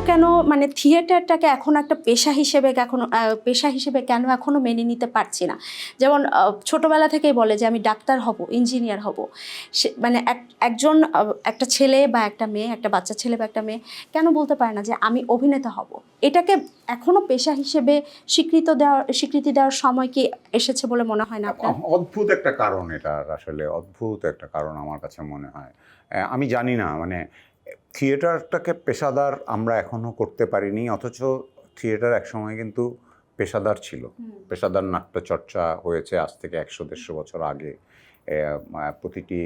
কেন মানে থিয়েটারটাকে এখন একটা পেশা হিসেবে কেন এখনো মেনে নিতে পারছি না? যেমন ছোটবেলা থেকেই বলে যে আমি ডাক্তার হব, ইঞ্জিনিয়ার হব। সে মানে একজন একটা ছেলে বা একটা মেয়ে, একটা বাচ্চা ছেলে বা একটা মেয়ে কেন বলতে পারে না যে আমি অভিনেতা হব? এটাকে এখনো পেশা হিসেবে স্বীকৃতি দেওয়ার সময় কি এসেছে বলে মনে হয় না আপনার? অদ্ভুত একটা কারণ, এটার আসলে অদ্ভুত একটা কারণ আমার কাছে মনে হয়। আমি জানি না, মানে থিয়েটারটাকে পেশাদার আমরা এখনও করতে পারিনি, অথচ থিয়েটার একসময় কিন্তু পেশাদার ছিল। পেশাদার নাট্যচর্চা হয়েছে আজ থেকে 100-150 বছর আগে। প্রতিটি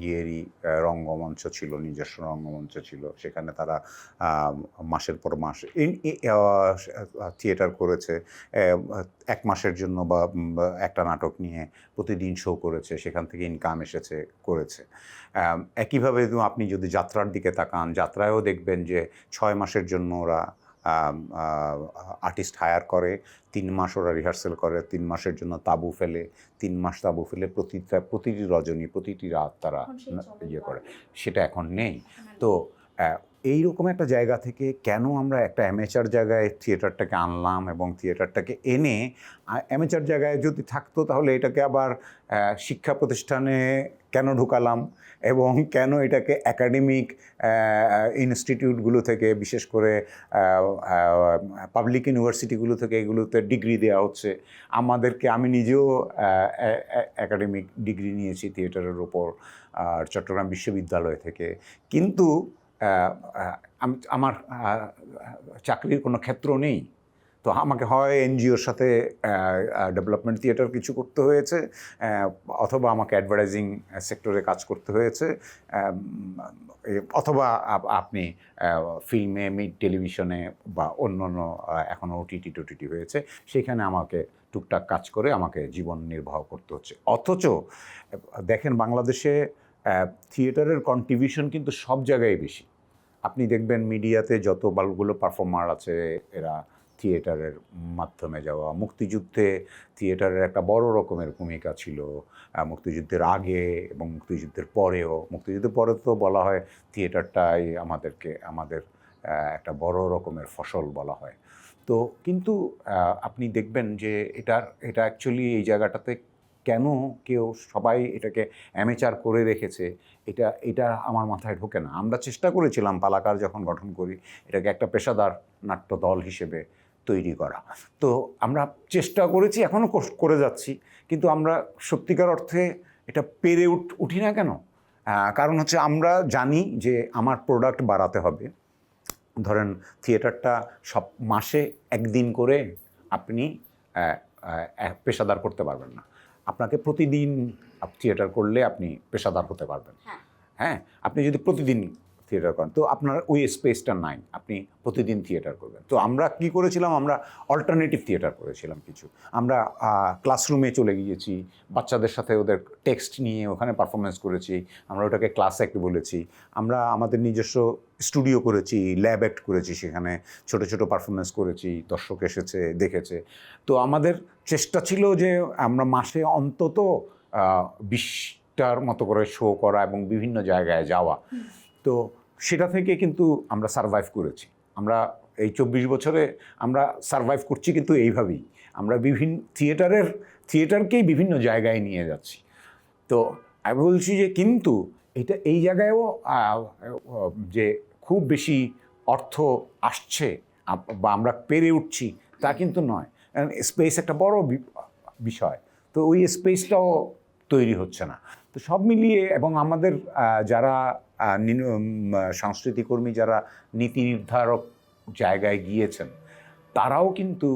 ইয়েরই রঙ্গমঞ্চ ছিল, নিজস্ব রঙ্গমঞ্চ ছিল। সেখানে তারা মাসের পর মাস থিয়েটার করেছে। 1 মাসের জন্য বা একটা নাটক নিয়ে প্রতিদিন শো করেছে, সেখান থেকে ইনকাম এসেছে, করেছে। একইভাবে আপনি যদি যাত্রার দিকে তাকান, যাত্রায়ও দেখবেন যে 6 মাসের জন্য ওরা আর্টিস্ট হায়ার করে, 3 মাস ওরা রিহার্সেল করে, 3 মাসের জন্য তাঁবু ফেলে, 3 মাস তাঁবু ফেলে প্রতিটি রজনী, প্রতিটি রাত তারা ইয়ে করে। সেটা এখন নেই। তো এইরকম একটা জায়গা থেকে কেন আমরা একটা অ্যামেচার জায়গায় থিয়েটারটাকে আনলাম, এবং থিয়েটারটাকে এনে অ্যামেচার জায়গায় যদি থাকতো তাহলে এটাকে আবার শিক্ষা প্রতিষ্ঠানে কেন ঢুকালাম, এবং কেন এটাকে একাডেমিক ইনস্টিটিউটগুলো থেকে, বিশেষ করে পাবলিক ইউনিভার্সিটিগুলো থেকে এগুলোতে ডিগ্রি দেওয়া হচ্ছে আমাদেরকে। আমি নিজেও একাডেমিক ডিগ্রি নিয়েছি থিয়েটারের ওপর চট্টগ্রাম বিশ্ববিদ্যালয় থেকে, কিন্তু আমার চাকরির কোনো ক্ষেত্র নেই। তো আমাকে হয় এনজিওর সাথে ডেভেলপমেন্ট থিয়েটার কিছু করতে হয়েছে, অথবা আমাকে অ্যাডভার্টাইজিং সেক্টরে কাজ করতে হয়েছে, অথবা আপনি ফিল্মে, টেলিভিশনে বা অন্য এখনও ওটিটি হয়েছে, সেখানে আমাকে টুকটাক কাজ করে আমাকে জীবন নির্বাহ করতে হচ্ছে। অথচ দেখেন, বাংলাদেশে থিয়েটারের কন্ট্রিবিউশন কিন্তু সব জায়গায় বেশি। আপনি দেখবেন মিডিয়াতে যত বালগুলো পারফর্মার আছে, এরা থিয়েটারের মাধ্যমে যাওয়া। মুক্তিযুদ্ধে থিয়েটারের একটা বড় রকমের ভূমিকা ছিল, মুক্তিযুদ্ধের আগে এবং মুক্তিযুদ্ধের পরেও। মুক্তিযুদ্ধের পরে তো বলা হয় থিয়েটারটাই আমাদের একটা বড় রকমের ফসল বলা হয়। তো কিন্তু আপনি দেখবেন যে এটা অ্যাকচুয়ালি এই জায়গাটাতে কেন সবাই এটাকে অ্যামেচার করে রেখেছে, এটা আমার মাথায় ঢোকে না। আমরা চেষ্টা করেছিলাম পালাকার যখন গঠন করি, এটাকে একটা পেশাদার নাট্য দল হিসেবে তৈরি করা। তো আমরা চেষ্টা করেছি, এখনও করে যাচ্ছি, কিন্তু আমরা সত্যিকার অর্থে এটা পেরে উঠি না কেন? কারণ হচ্ছে আমরা জানি যে আমার প্রোডাক্ট বাড়াতে হবে। ধরেন থিয়েটারটা সব মাসে একদিন করে আপনি পেশাদার করতে পারবেন না। আপনাকে প্রতিদিন থিয়েটার করলে আপনি পেশাদার হতে পারবেন। হ্যাঁ, আপনি যদি প্রতিদিন থিয়েটার করেন তো আপনার ওই স্পেসটা নাই, আপনি প্রতিদিন থিয়েটার করবেন। তো আমরা কি করেছিলাম, আমরা অল্টারনেটিভ থিয়েটার করেছিলাম কিছু। আমরা ক্লাসরুমে চলে গিয়েছি, বাচ্চাদের সাথে ওদের টেক্সট নিয়ে ওখানে পারফরমেন্স করেছি, আমরা ওটাকে ক্লাস অ্যাক্ট বলেছি। আমরা আমাদের নিজস্ব স্টুডিও করেছি, ল্যাব অ্যাক্ট করেছি, সেখানে ছোট ছোট পারফরমেন্স করেছি, দর্শক এসেছে, দেখেছে। তো আমাদের চেষ্টা ছিল যে আমরা মাসে অন্তত 20টার মতো করে শো করা এবং বিভিন্ন জায়গায় যাওয়া। তো সেটা থেকে কিন্তু আমরা সারভাইভ করেছি। আমরা এই 24 বছরে আমরা সারভাইভ করছি কিন্তু এইভাবেই। আমরা বিভিন্ন থিয়েটারকেই বিভিন্ন জায়গায় নিয়ে যাচ্ছি। তো আমি বলছি যে কিন্তু এই জায়গায়ও যে খুব বেশি অর্থ আসছে বা আমরা পেরে উঠছি তা কিন্তু নয়। স্পেস একটা বড় বিষয়, তো ওই স্পেসটাও তৈরি হচ্ছে না। তো সব মিলিয়ে, এবং আমাদের যারা সংস্কৃতি কর্মী, যারা নীতি নির্ধারক জায়গায় গিয়েছেন, তারাও কিন্তু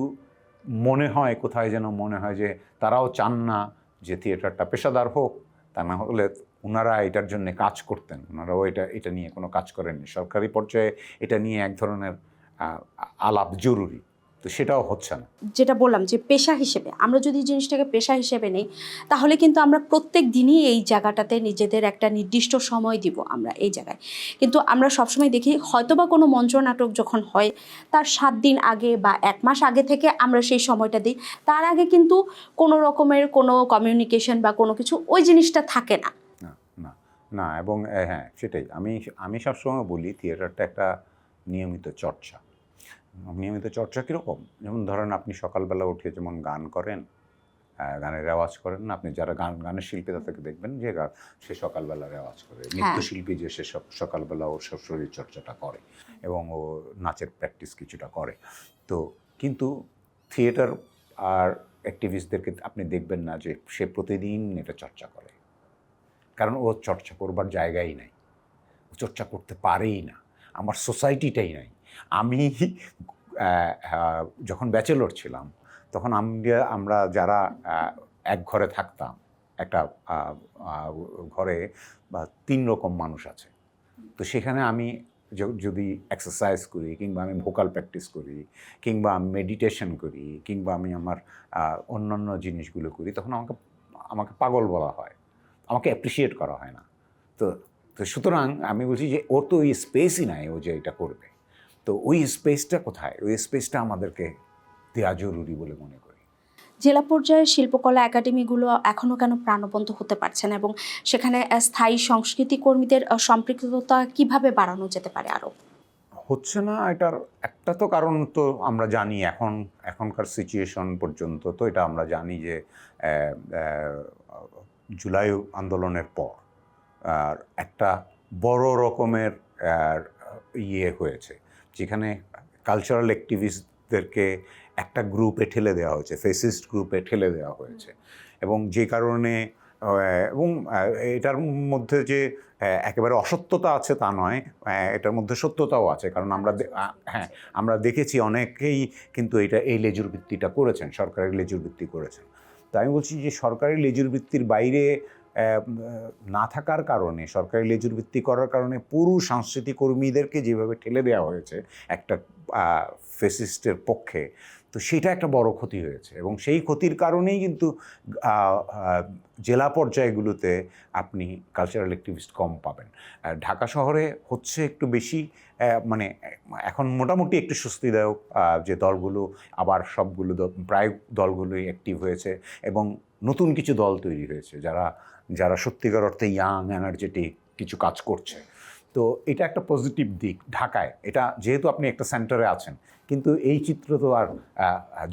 কোথায় যেন মনে হয় যে তারাও চান না যে থিয়েটারটা পেশাদার হোক। তা না হলে ওনারা এটার জন্য কাজ করতেন, ওনারাও এটা নিয়ে কোনো কাজ করেননি। সরকারি পর্যায়ে এটা নিয়ে এক ধরনের আলাপ জরুরি, তো সেটাও হচ্ছে না। যেটা বললাম যে পেশা হিসেবে আমরা যদি জিনিসটাকে পেশা হিসেবে নেই, তাহলে কিন্তু আমরা প্রত্যেক দিনই এই জায়গাটাতে নিজেদের একটা নির্দিষ্ট সময় দিব আমরা এই জায়গায়। কিন্তু আমরা সবসময় দেখি হয়তোবা কোনো মঞ্চনাটক যখন হয় তার 7 দিন আগে বা 1 মাস আগে থেকে আমরা সেই সময়টা দিই। তার আগে কিন্তু কোনো রকমের কোনো কমিউনিকেশন বা কোনো কিছু ওই জিনিসটা থাকে না। না, এবং হ্যাঁ, সেটাই আমি সবসময় বলি, থিয়েটারটা একটা নিয়মিত চর্চা। নিয়মিত চর্চা কীরকম? যেমন ধরেন আপনি সকালবেলা উঠে যেমন গান করেন, গানের রেওয়াজ করেন না? আপনি যারা গানের শিল্পী তাদেরকে দেখবেন যে সে সকালবেলা রেওয়াজ করে। নৃত্যশিল্পী যে সে সকালবেলা ওর সব শরীরচর্চাটা করে এবং ও নাচের প্র্যাকটিস কিছুটা করে। তো কিন্তু থিয়েটার আর অ্যাক্টিভিস্টদেরকে আপনি দেখবেন না যে সে প্রতিদিন এটা চর্চা করে, কারণ ও চর্চা করবার জায়গাই নাই, ও চর্চা করতে পারেই না, আমার সোসাইটিটাই নাই। আমি যখন ব্যাচেলর ছিলাম তখন আমরা যারা এক ঘরে থাকতাম, একটা ঘরে বা 3 রকম মানুষ আছে। তো সেখানে আমি যদি এক্সারসাইজ করি, কিংবা আমি ভোকাল প্র্যাকটিস করি, কিংবা আমি মেডিটেশন করি, কিংবা আমি আমার অন্যান্য জিনিসগুলো করি, তখন আমাকে পাগল বলা হয়, আমাকে অ্যাপ্রিসিয়েট করা হয় না। তো সুতরাং আমি বলছি যে ওর তো ওই স্পেসই নাই ও যে এটা করবে। তো ওই স্পেসটা কোথায়? ওই স্পেসটা আমাদেরকে দেওয়া জরুরি বলে মনে করি। জেলা পর্যায়ের শিল্পকলা একাডেমিগুলো এখনও কেন প্রাণবন্ত হতে পারছে না, এবং সেখানে স্থায়ী সংস্কৃতি কর্মীদের সম্পৃক্ততা কিভাবে বাড়ানো যেতে পারে আরও? হচ্ছে না, এটার একটা তো কারণ তো আমরা জানি, এখনকার সিচুয়েশন পর্যন্ত তো এটা আমরা জানি যে জুলাই আন্দোলনের পর একটা বড় রকমের হয়েছে, যেখানে কালচারাল অ্যাক্টিভিস্টদেরকে একটা গ্রুপে ঠেলে দেওয়া হয়েছে, ফেসিস্ট গ্রুপে ঠেলে দেওয়া হয়েছে। এবং যে কারণে এবং এটার মধ্যে যে একেবারে অসত্যতা আছে তা নয়, এটার মধ্যে সত্যতাও আছে, কারণ আমরা দেখেছি অনেকেই কিন্তু এই লেজুর ভিত্তিটা করেছেন, সরকারি লেজুর ভিত্তি করেছেন। তো আমি বলছি যে সরকারি লেজুর ভিত্তির বাইরে না থাকার কারণে, সরকারি লেজুর ভিত্তি করার কারণে পুরো সাংস্কৃতিক কর্মীদেরকে যেভাবে ঠেলে দেওয়া হয়েছে একটা ফেসিস্টের পক্ষে, তো সেটা একটা বড় ক্ষতি হয়েছে। এবং সেই ক্ষতির কারণেই কিন্তু জেলা পর্যায়গুলোতে আপনি কালচারাল অ্যাক্টিভিস্ট কম পাবেন। ঢাকা শহরে হচ্ছে একটু বেশি, মানে এখন মোটামুটি একটু স্বস্তিদায়ক যে দলগুলো আবার সবগুলো প্রায় দলগুলোই অ্যাক্টিভ হয়েছে, এবং নতুন কিছু দল তৈরি হয়েছে যারা সত্যিকার অর্থে ইয়াং, এনার্জেটিক কিছু কাজ করছে। তো এটা একটা পজিটিভ দিক ঢাকায়। এটা যেহেতু আপনি একটা সেন্টারে আছেন, কিন্তু এই চিত্র তো আর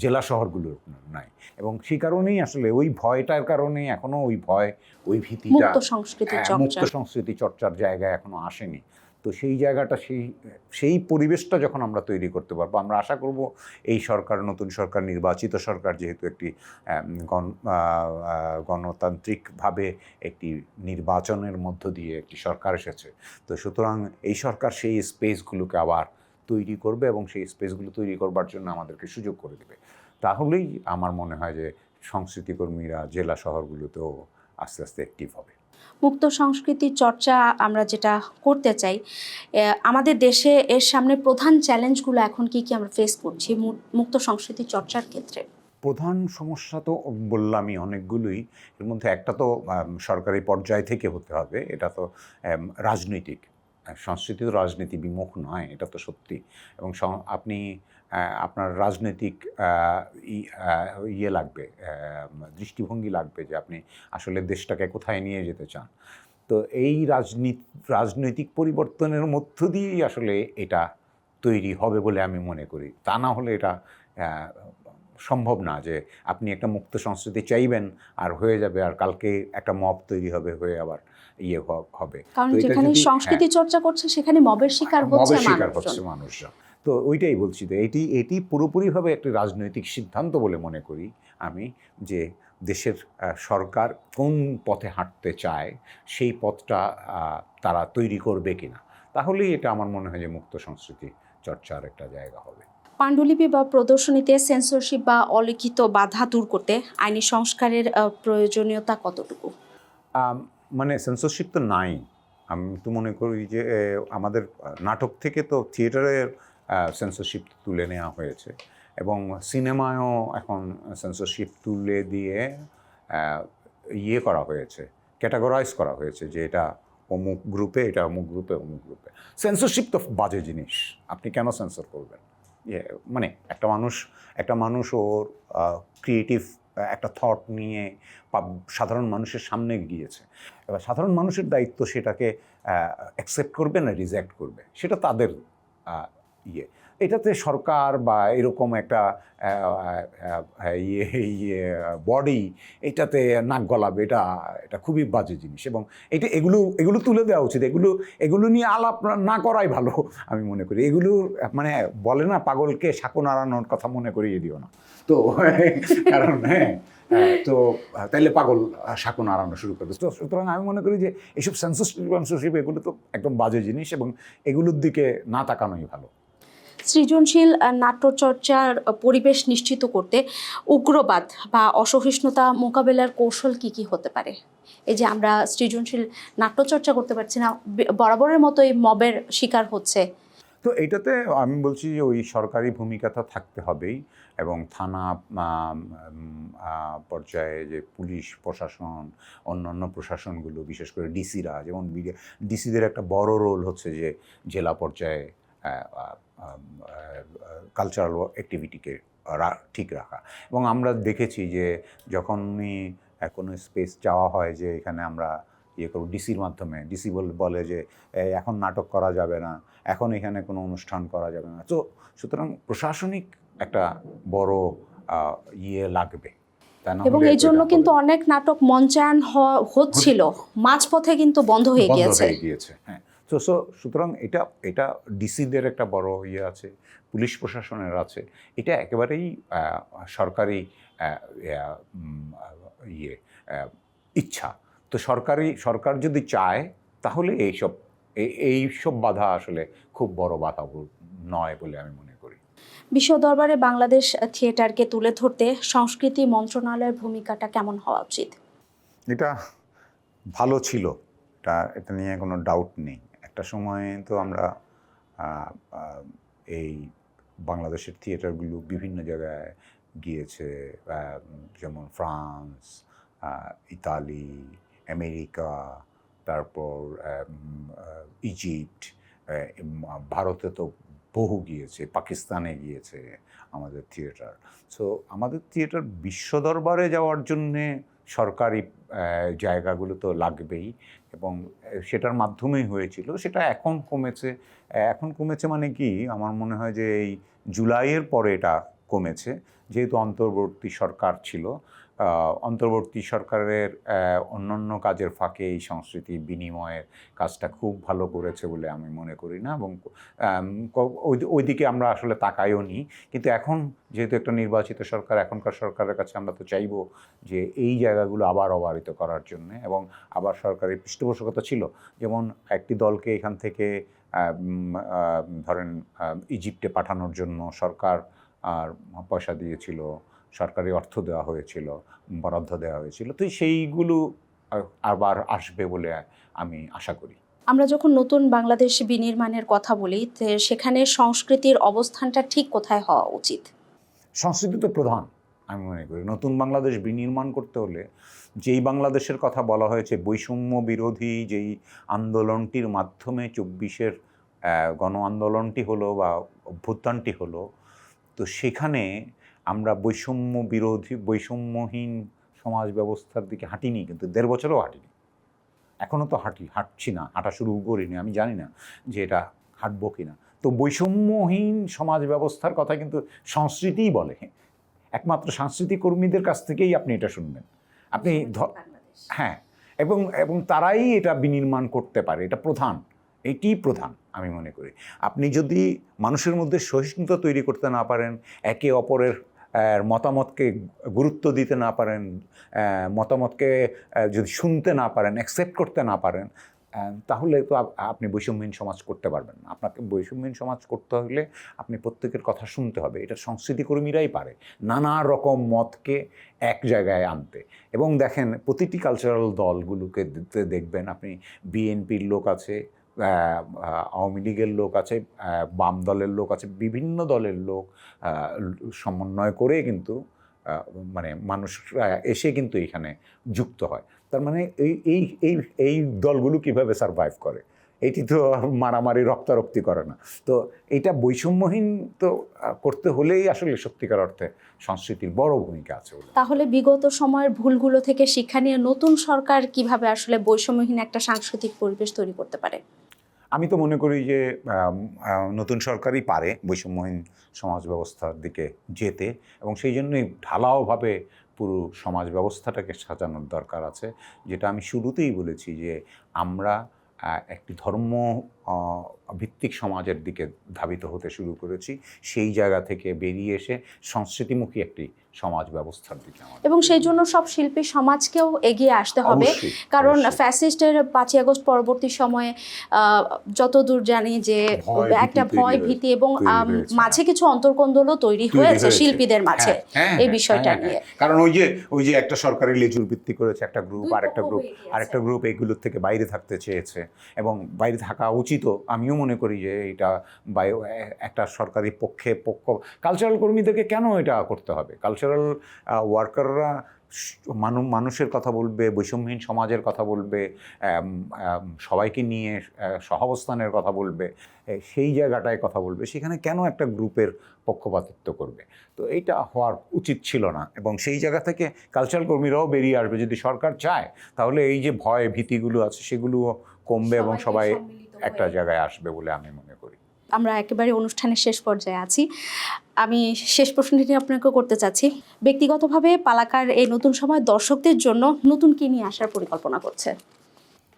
জেলা শহরগুলোর নাই, এবং সেই কারণেই আসলে ওই ভয়টার কারণেই এখনও ওই ভীতিটা, মুক্ত সংস্কৃতি চর্চার জায়গায় এখনও আসেনি। তো সেই জায়গাটা, সেই পরিবেশটা যখন আমরা তৈরি করতে পারবো, আমরা আশা করব এই সরকার, নতুন সরকার, নির্বাচিত সরকার যেহেতু একটি গণতান্ত্রিকভাবে একটি নির্বাচনের মধ্য দিয়ে একটি সরকার এসেছে, তো সুতরাং এই সরকার সেই স্পেসগুলোকে আবার তৈরি করবে এবং সেই স্পেসগুলো তৈরি করবার জন্য আমাদেরকে সুযোগ করে দেবে। তাহলেই আমার মনে হয় যে সংস্কৃতিকর্মীরা জেলা শহরগুলোতেও আস্তে আস্তে অ্যাক্টিভ হবে। মুক্ত সংস্কৃতি চর্চা আমরা যেটা করতে চাই, আমাদের দেশে এর সামনে প্রধান চ্যালেঞ্জগুলো এখন কি আমরা ফেস করছি মুক্ত সংস্কৃতি চর্চার ক্ষেত্রে? প্রধান সমস্যা তো বললামই অনেকগুলোই। এর মধ্যে একটা তো সরকারি পর্যায় থেকে হতে হবে, এটা তো রাজনৈতিক। সংস্কৃতি তো রাজনীতি বিমুখ নয়, এটা তো সত্যি। এবং আপনি আপনার রাজনৈতিক লাগবে, দৃষ্টিভঙ্গি লাগবে যে আপনি আসলে দেশটাকে কোথায় নিয়ে যেতে চান। তো এই রাজনৈতিক পরিবর্তনের মধ্য দিয়েই আসলে এটা তৈরি হবে বলে আমি মনে করি। তা না হলে এটা সম্ভব না যে আপনি একটা মুক্ত সংস্কৃতি চাইবেন আর হয়ে যাবে, আর কালকে একটা মব তৈরি হবে, হয়ে আবার হবে। কারণ যেখানে সংস্কৃতি চর্চা করছে সেখানে মবের শিকার হচ্ছে মানুষরা। তো ওইটাই বলছি, তো এটি পুরোপুরিভাবে একটি রাজনৈতিক সিদ্ধান্ত বলে মনে করি আমি, যে দেশের সরকার কোন পথে হাঁটতে চায় সেই পথটা তারা তৈরি করবে কিনা, তাহলেই এটা আমার মনে হয় যে মুক্ত সংস্কৃতি চর্চার একটা জায়গা হবে। পাণ্ডুলিপি বা প্রদর্শনীতে সেন্সরশিপ বা অলিখিত বাধা দূর করতে আইনি সংস্কারের প্রয়োজনীয়তা কতটুকু? মানে সেন্সরশিপ তো নাই। আমি তো মনে করি যে আমাদের নাটক থেকে তো থিয়েটারের সেন্সরশিপ তুলে নেওয়া হয়েছে, এবং সিনেমায়ও এখন সেন্সরশিপ তুলে দিয়ে করা হয়েছে, ক্যাটাগরাইজ করা হয়েছে যে এটা অমুক গ্রুপে, এটা অমুক গ্রুপে, অমুক গ্রুপে। সেন্সরশিপ তো বাজে জিনিস, আপনি কেন সেন্সর করবেন? মানে একটা মানুষ ওর ক্রিয়েটিভ একটা থট নিয়ে সাধারণ মানুষের সামনে গিয়েছে, এবার সাধারণ মানুষের দায়িত্ব সেটাকে অ্যাকসেপ্ট করবে না রিজেক্ট করবে, সেটা তাদের ইয়ে এটাতে সরকার বা এরকম একটা বডি এটাতে নাক গলাবে, এটা এটা খুবই বাজে জিনিস। এবং এগুলো তুলে দেওয়া উচিত, এগুলো নিয়ে আলাপ না করাই ভালো আমি মনে করি। এগুলো মানে বলে না, পাগলকে সাঁকো নাড়ানোর কথা মনে করিয়ে দিও না। তো কারণ তো তাইলে পাগল সাঁকো নাড়ানো শুরু করবে। তো সুতরাং আমি মনে করি যে এইসব সেন্সরশিপ এগুলো তো একদম বাজে জিনিস, এবং এগুলোর দিকে না তাকানোই ভালো। সৃজনশীল নাট্যচর্চার পরিবেশ নিশ্চিত করতে উগ্রবাদ বা অসহিষ্ণুতা মোকাবেলার কৌশল কি হতে পারে? এই যে আমরা সৃজনশীল নাট্যচর্চা করতে পারছি না, বরাবরের মতো এই মবের শিকার হচ্ছে। তো এইটাতে আমি বলছি যে ওই সরকারি ভূমিকাটা থাকতে হবেই, এবং থানা পর্যায়ে যে পুলিশ প্রশাসন, অন্যান্য প্রশাসনগুলো, বিশেষ করে ডিসিরা, যেমন ডিসিদের একটা বড় রোল হচ্ছে যে জেলা পর্যায়ে কালচারাল অ্যাক্টিভিটিকে ঠিক রাখা। এবং আমরা দেখেছি যে যখনই কোনো স্পেস চাওয়া হয় যে এখানে আমরা ইয়ে করব ডিসির মাধ্যমে, ডিসি বলে যে এখন নাটক করা যাবে না, এখন এখানে কোনো অনুষ্ঠান করা যাবে না। তো সুতরাং প্রশাসনিক একটা বড় ইয়ে লাগবে। এবং এই জন্য কিন্তু অনেক নাটক মঞ্চায়ন হচ্ছিল, মাঝপথে কিন্তু বন্ধ হয়ে গিয়েছে। হ্যাঁ। তো সুতরাং এটা ডিসিদের একটা বড় ইয়ে আছে, পুলিশ প্রশাসনের আছে। এটা একেবারেই সরকারি ইচ্ছা। তো সরকার যদি চায় তাহলে এইসব বাধা আসলে খুব বড় বাধা নয় বলে আমি মনে করি। বিশ্ব দরবারে বাংলাদেশ থিয়েটারকে তুলে ধরতে সংস্কৃতি মন্ত্রণালয়ের ভূমিকাটা কেমন হওয়া উচিত? এটা ভালো ছিল, এটা নিয়ে কোনো ডাউট নেই। একটা সময়ে তো আমরা এই বাংলাদেশের থিয়েটারগুলো বিভিন্ন জায়গায় গিয়েছে, যেমন ফ্রান্স, ইতালি, আমেরিকা, তারপর ইজিপ্ট, ভারতে তো বহু গিয়েছে, পাকিস্তানে গিয়েছে আমাদের থিয়েটার। সো আমাদের থিয়েটার বিশ্ব দরবারে যাওয়ার জন্যে সরকারি জায়গাগুলো তো লাগবেই, এবং সেটার মাধ্যমেই হয়েছিল। সেটা এখন কমেছে মানে কি, আমার মনে হয় যে এই জুলাইয়ের পরে এটা কমেছে, যেহেতু অন্তর্বর্তী সরকার ছিল। অন্তর্বর্তী সরকারের অন্যান্য কাজের ফাঁকে এই সংস্কৃতি বিনিময়ের কাজটা খুব ভালো করেছে বলে আমি মনে করি না, এবং ওইদিকে আমরা আসলে তাকাইও নি। কিন্তু এখন যেহেতু একটা নির্বাচিত সরকার, এখনকার সরকারের কাছে আমরা তো চাইবো যে এই জায়গাগুলো আবার অবারিত করার জন্য, এবং আবার সরকারি পৃষ্ঠপোষকতা ছিল। যেমন একটি দলকে এখান থেকে ধরেন ইজিপ্টে পাঠানোর জন্য সরকার আর পয়সা দিয়েছিল, সরকারি অর্থ দেওয়া হয়েছিল, বরাদ্দ দেওয়া হয়েছিল। তো সেইগুলো আবার আসবে বলে আমি আশা করি। আমরা যখন নতুন বাংলাদেশ বিনির্মাণের কথা বলি, সেখানে সংস্কৃতির অবস্থানটা ঠিক কোথায় হওয়া উচিত? সংস্কৃতি তো প্রধান আমি মনে করি। নতুন বাংলাদেশ বিনির্মাণ করতে হলে যেই বাংলাদেশের কথা বলা হয়েছে, বৈষম্য বিরোধী যেই আন্দোলনটির মাধ্যমে 24-এর গণ আন্দোলনটি হলো বা অভ্যুত্থানটি হলো, তো সেখানে আমরা বৈষম্যহীন সমাজ ব্যবস্থার দিকে হাঁটিনি, কিন্তু 1.5 বছরও হাঁটিনি। এখনও তো হাঁটছি না, হাঁটা শুরু করিনি। আমি জানি না যে এটা হাঁটবো কি না। তো বৈষম্যহীন সমাজ ব্যবস্থার কথা কিন্তু সংস্কৃতিই বলে। একমাত্র সাংস্কৃতিক কর্মীদের কাছ থেকেই আপনি এটা শুনবেন। আপনি হ্যাঁ, এবং তারাই এটা বিনির্মাণ করতে পারে। এটা প্রধান, এটিই প্রধান আমি মনে করি। আপনি যদি মানুষের মধ্যে সহিষ্ণুতা তৈরি করতে না পারেন, একে অপরের মতামতকে গুরুত্ব দিতে না পারেন, মতামতকে যদি শুনতে না পারেন, অ্যাকসেপ্ট করতে না পারেন, তাহলে তো আপনি বৈষম্যহীন সমাজ করতে পারবেন না। আপনাকে বৈষম্যহীন সমাজ করতে হলে আপনি প্রত্যেকের কথা শুনতে হবে। এটা সংস্কৃতিকর্মীরাই পারে, নানা রকম মতকে এক জায়গায় আনতে। এবং দেখেন প্রতিটি কালচারাল দলগুলোকে দেখবেন আপনি, বিএনপির লোক আছে, আওয়ামী লীগের লোক আছে, বাম দলের লোক আছে, বিভিন্ন দলের লোক সমন্বয় করে কিন্তু মানে মানুষ এসে কিন্তু এখানে যুক্ত হয়। তার মানে এই দলগুলো কিভাবে সারভাইভ করে, এটি তো মারামারি রক্তারক্তি করে না। তো এটা বৈষম্যহীন তো করতে হলেই আসলে সত্যিকার অর্থে সংস্কৃতির বড় ভূমিকা আছে। তাহলে বিগত সময়ের ভুলগুলো থেকে শিক্ষা নিয়ে নতুন সরকার কিভাবে আসলে বৈষম্যহীন একটা সাংস্কৃতিক পরিবেশ তৈরি করতে পারে? আমি তো মনে করি যে নতুন সরকারই পারে বৈষম্যহীন সমাজ ব্যবস্থার দিকে যেতে, এবং সেই জন্যই ঢালাওভাবে পুরো সমাজ ব্যবস্থাটাকে সাজানোর দরকার আছে। যেটা আমি শুরুতেই বলেছি যে আমরা একটি ধর্ম ভিত্তিক সমাজের দিকে ধাবিত হতে শুরু করেছি, সেই জায়গা থেকে বেরিয়ে এসে সংস্কৃতিমুখী একটি সমাজ ব্যবস্থার দিকে এবং সেই জন্য সব শিল্পী সমাজকেও এগিয়ে আসতে হবে। অবশ্যই, কারণ অবশ্যই। ফ্যাসিস্টের 5ই আগস্ট পরবর্তী সময়ে যতদূর জানি যে একটা ভয় ভীতি এবং মাঝে কিছু অন্তর্কন্দলও তৈরি হয়েছে শিল্পীদের মাঝে এই বিষয়টা নিয়ে। কারণ ওই যে একটা সরকারি লেজুর ভিত্তি করেছে একটা গ্রুপ, আরেকটা গ্রুপ এইগুলোর থেকে বাইরে থাকতে চেয়েছে, এবং বাইরে থাকা উচিত। আমিও মনে করি যে এটা একটা সরকারি পক্ষ কালচারাল কর্মীদেরকে কেন এটা করতে হবে? কালচারাল ওয়ার্কাররা মানুষের কথা বলবে, বৈষম্যহীন সমাজের কথা বলবে, সবাইকে নিয়ে সহাবস্থানের কথা বলবে, সেই জায়গাটায় কথা বলবে। সেখানে কেন একটা গ্রুপের পক্ষপাতিত্ব করবে? তো এইটা হওয়ার উচিত ছিল না, এবং সেই জায়গা থেকে কালচারাল কর্মীরাও বেরিয়ে আসবে। যদি সরকার চায় তাহলে এই যে ভয় ভীতিগুলো আছে সেগুলোও কমবে এবং সবাই একটা জায়গায় আসবে বলে আমি মনে করি। আমরা একেবারে অনুষ্ঠানের শেষ পর্যায়ে আছি। আমি শেষ প্রশ্নটি আপনাকে করতে চাচ্ছি, ব্যক্তিগতভাবে পালাকার এই নতুন সময় দর্শকদের জন্য নতুন কি নিয়ে আসার পরিকল্পনা করছে?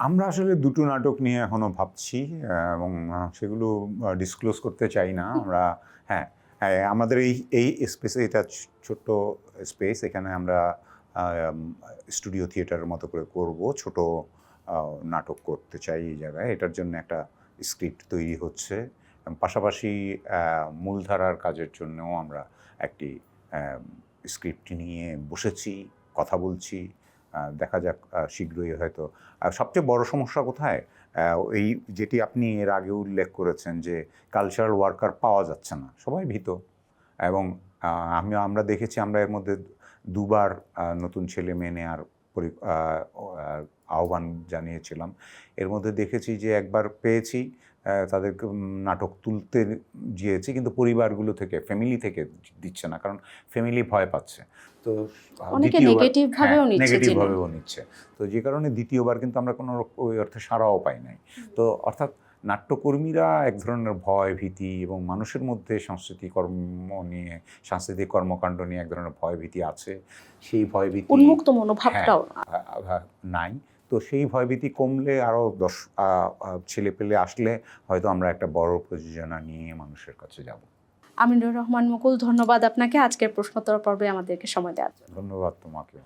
আমরা আসলে দুটো নাটক নিয়ে এখনও ভাবছি, এবং সেগুলো ডিসক্লোজ করতে চাই না আমরা। আমাদের এই স্পেসে, এটা ছোট্ট স্পেস, এখানে আমরা স্টুডিও থিয়েটারের মতো করে করব, ছোট নাটক করতে চাই এই জায়গায়। এটার জন্য একটা স্ক্রিপ্ট তৈরি হচ্ছে, পাশাপাশি মূলধারার কাজের জন্যও আমরা একটি স্ক্রিপ্ট নিয়ে বসেছি, কথা বলছি। দেখা যাক শীঘ্রই হয়তো। সবচেয়ে বড় সমস্যা কোথায়? এই যেটি আপনি এর আগে উল্লেখ করেছেন যে কালচারাল ওয়ার্কার পাওয়া যাচ্ছে না, সবাই ভীত। এবং আমরা দেখেছি, আমরা এর মধ্যে দুবার নতুন ছেলে মেয়ে নেওয়ার আহ্বান জানিয়েছিলাম। এর মধ্যে দেখেছি যে একবার পেয়েছি, তাদেরকে নাটক তুলতে গিয়েছি, কিন্তু পরিবারগুলো থেকে, ফ্যামিলি থেকে দিচ্ছে না, কারণ ফ্যামিলি ভয় পাচ্ছে। তো অনেকে নেগেটিভভাবেও নিচ্ছে। তো যে কারণে দ্বিতীয়বার কিন্তু আমরা কোনো ওই অর্থে সাড়াও পাই নাই। তো অর্থাৎ নাট্যকর্মীরা এক ধরনের ভয় ভীতি, এবং মানুষের মধ্যে সাংস্কৃতিক কর্মকাণ্ড নিয়ে এক ধরনের ভয় ভীতি আছে। সেই ভয় ভীতি, উন্মুক্ত মনোভাবটাও নাই। তো সেই ভয়ভীতি কমলে, আরও ছেলেপেলে আসলে হয়তো আমরা একটা বড় প্রযোজনা নিয়ে মানুষের কাছে যাব। আমিনুর রহমান মুকুল, ধন্যবাদ আপনাকে আজকের প্রশ্নোত্তর পর্বে আমাদেরকে সময় দেওয়ার জন্য। ধন্যবাদ তোমাকে।